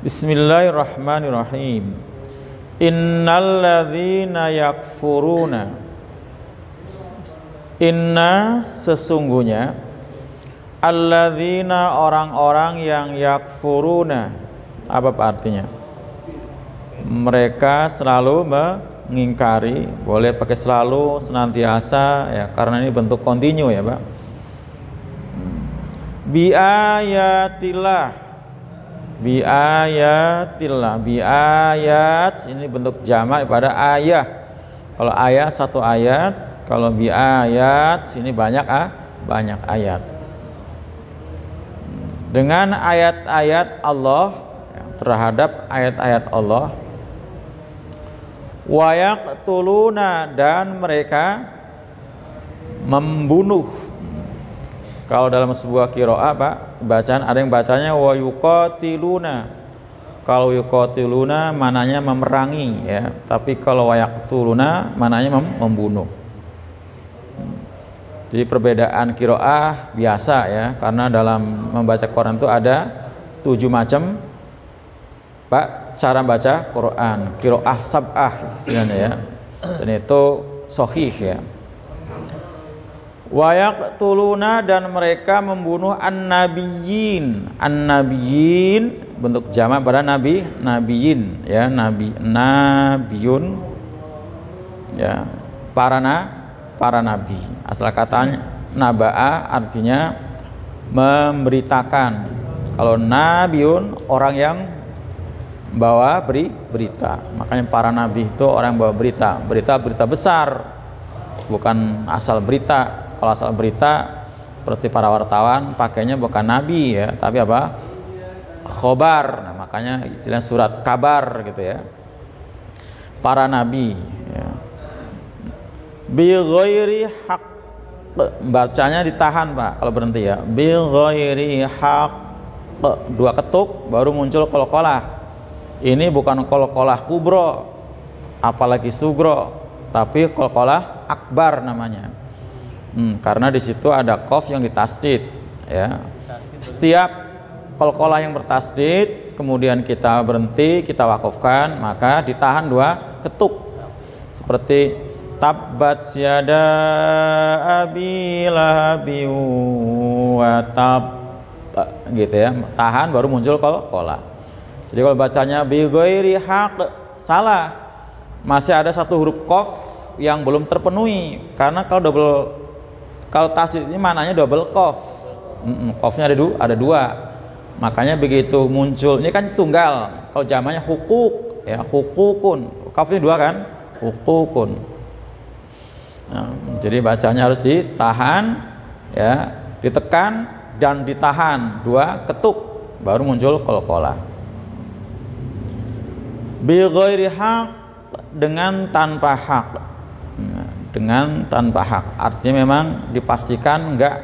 Bismillahirrahmanirrahim. Innalladzina yakfuruna, inna sesungguhnya, alladzina orang-orang yang yakfuruna, apa artinya? Mereka selalu mengingkari, boleh pakai selalu, senantiasa ya, karena ini bentuk kontinu ya Pak. Bi ayatillah, bi ayatillah, bi ayat ini bentuk jamak pada ayat. Kalau ayat satu ayat, kalau bi ayat sini banyak banyak ayat. Dengan ayat-ayat Allah ya, terhadap ayat-ayat Allah, wa yaqtuluna, dan mereka membunuh. Kalau dalam sebuah qiraah Pak, bacaan ada yang bacanya wa yuqatiluna. Kalau yuqatiluna mananya memerangi ya, tapi kalau wa yaqtuluna mananya membunuh. Jadi perbedaan qiraah biasa ya, karena dalam membaca Quran itu ada 7 macam Pak cara baca Quran, qiraah sab'ah istilahnya ya. Dan itu sahih ya. Wa yaqtuluna, dan mereka membunuh an-nabiyyin. An-nabiyyin bentuk jamak pada nabi, nabiyyin ya, nabiyun ya, para nabi. Asal katanya naba'a artinya memberitakan. Kalau nabiyun orang yang bawa berita. Makanya para nabi itu orang yang bawa berita besar, bukan asal berita. Kalau asal berita seperti para wartawan pakainya bukan nabi ya, tapi apa? Khobar. Nah, makanya istilah surat kabar gitu ya. Para nabi ya. Bi ghairi haq, bacanya ditahan Pak kalau berhenti ya. Bi ghairi haq, 2 ketuk baru muncul qalqalah. Ini bukan qalqalah kubro apalagi sugro, tapi qalqalah akbar namanya. Karena di situ ada qaf yang ditasdid ya. Setiap qalqalah yang bertasdid kemudian kita berhenti, kita wakafkan, maka ditahan 2 ketuk. Seperti tabbat yada abi lahabin wa tab gitu ya. Tahan baru muncul qalqalah. Jadi kalau bacanya bi ghairi haq salah. Masih ada 1 huruf qaf yang belum terpenuhi, karena kalau tasdid ini mananya double qaf. Qafnya ada 2. Makanya begitu muncul, ini kan tunggal. Kalau jamaknya hukuk ya, hukukun. Qafnya 2 kan? Hukukun. Nah, jadi bacanya harus ditahan ya, ditekan dan ditahan 2 ketuk baru muncul qalqalah. Bi ghairi haq, dengan tanpa hak. Dengan tanpa hak artinya memang dipastikan enggak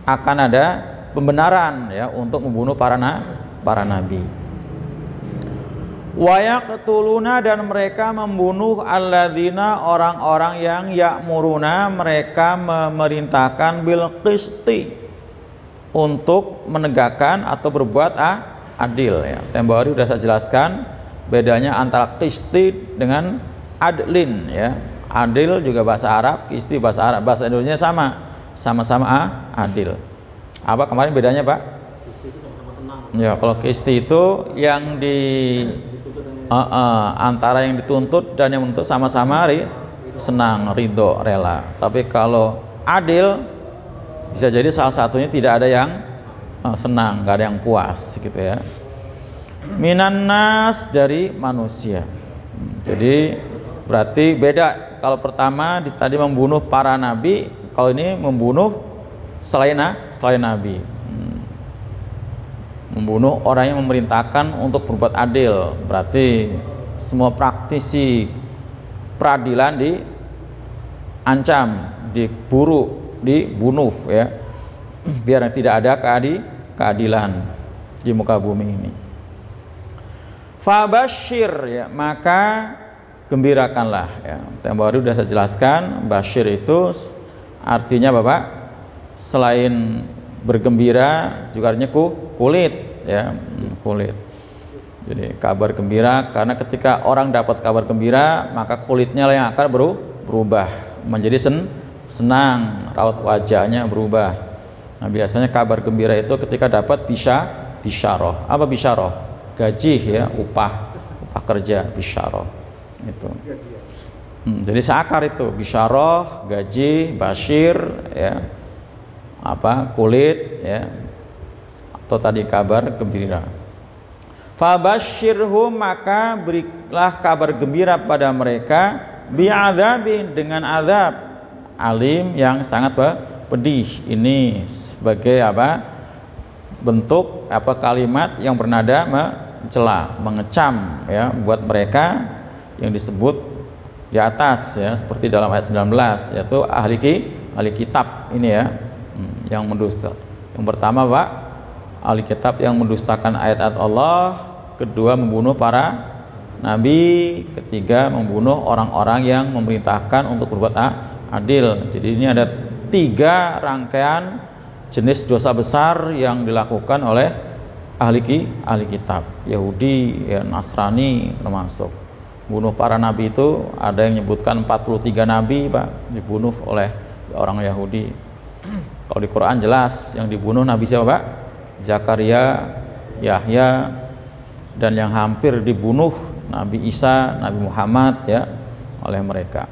akan ada pembenaran ya untuk membunuh para nabi. Wa yaqtuluna, dan mereka membunuh alladzina, orang-orang yang ya'muruna, mereka memerintahkan bil qisti, untuk menegakkan atau berbuat adil ya. Yang baru sudah saya jelaskan bedanya antara qisti dengan adlin ya. Adil juga bahasa Arab, qisti bahasa Arab, bahasa Indonesia sama-sama adil. Apa kemarin bedanya Pak? Qisti itu sama-sama senang. Ya, kalau qisti itu yang antara yang dituntut dan yang menuntut sama-sama senang, ridho, rela. Tapi kalau adil bisa jadi salah satunya tidak ada yang senang, nggak ada yang puas gitu ya. Minan nas, dari manusia. Jadi berarti beda. Kalau pertama tadi membunuh para nabi, kalau ini membunuh selain nabi. Membunuh orang yang memerintahkan untuk berbuat adil. Berarti semua praktisi peradilan diancam, diburu, dibunuh ya. Biar tidak ada keadilan di muka bumi ini. Fabashir ya, maka gembirakanlah ya. Yang baru sudah saya jelaskan, basyir itu artinya Bapak selain bergembira juga artinya kulit ya, kulit. Jadi kabar gembira, karena ketika orang dapat kabar gembira maka kulitnya lah yang akan berubah menjadi senang, raut wajahnya berubah. Nah, biasanya kabar gembira itu ketika dapat bisyarah. Apa bisyarah? Gaji ya, upah kerja, bisyarah. Itu. Jadi seakar itu bisyarah, gaji, basyir ya. Kulit ya. Atau tadi kabar gembira. Fabasyirhum, maka berilah kabar gembira pada mereka bi'adzabin, dengan azab alim yang sangat pedih. Ini sebagai bentuk kalimat yang bernada mencela, mengecam ya buat mereka yang disebut di atas ya, seperti dalam ayat 19, yaitu ahli kitab ini ya, yang mendusta. Yang pertama ahli kitab yang mendustakan ayat-ayat Allah, kedua membunuh para nabi, ketiga membunuh orang-orang yang memerintahkan untuk berbuat adil. Jadi ini ada 3 rangkaian jenis dosa besar yang dilakukan oleh ahli kitab, Yahudi ya, Nasrani termasuk. Bunuh para nabi itu ada yang menyebutkan 43 nabi dibunuh oleh orang Yahudi. Kalau di Quran jelas yang dibunuh nabi siapa Zakaria, Yahya, dan yang hampir dibunuh Nabi Isa, Nabi Muhammad ya oleh mereka.